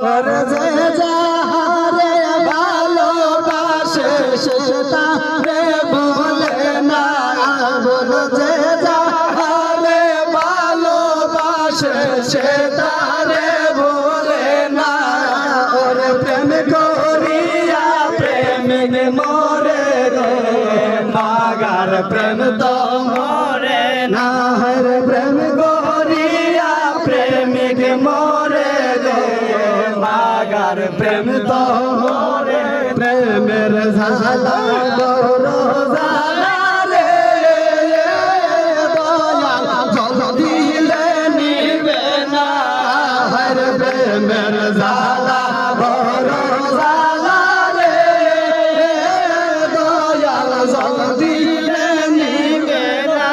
और जे যাহারে ভালোবাসে সে তারে ভুলে না বলো যে যাহারে ভালোবাসে সে তারে ভুলে না ওর প্রেম করিয়া প্রেমিক মরে রে মাগার প্রেম তো মরে না হর প্রেম করিয়া প্রেমিক মরে রে মাগার প্রেম তো মরে প্রেমের ঝালা বড় ঝালা রে দয়াল জল দিলে নিবে না হর প্রেমের ঝালা বড় ঝালা রে দয়াল জল দিলে নিবে না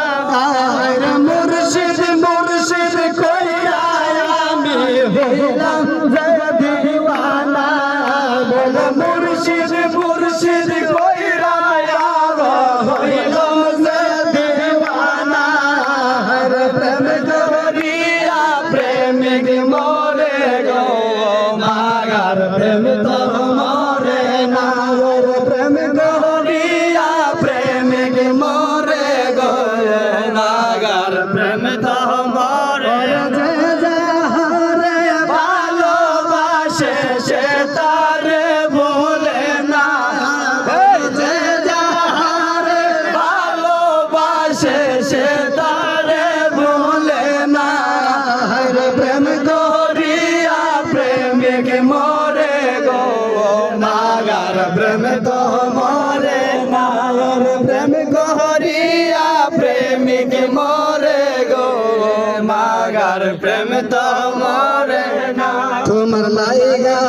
হর মুর্শিদ মুর্শিদ কইরা আমি হইলাম যে দিওয়ানা বল মুর্শিদ মুর্শিদ কইরা হইলাম যে দিওয়ানা হর প্রেম করিয়া প্রেমিক মরে গো মাগার প্রেম তো মরে না হর প্রেম করিয়া প্রেমিক মরে গো মাগার প্রেম তো মরে যে যাহারে ভালোবাসে সে তারে ভুলে না যে যাহারে ভালোবাসে সে তারে ভুলে না হর প্রেম করিয়া প্রেমিক মরে গো মাগার প্রেম তো মরে না হর প্রেম করিয়া প্রেমিক মরে গো মাগার প্রেম তো মরে না তোমার লাইগা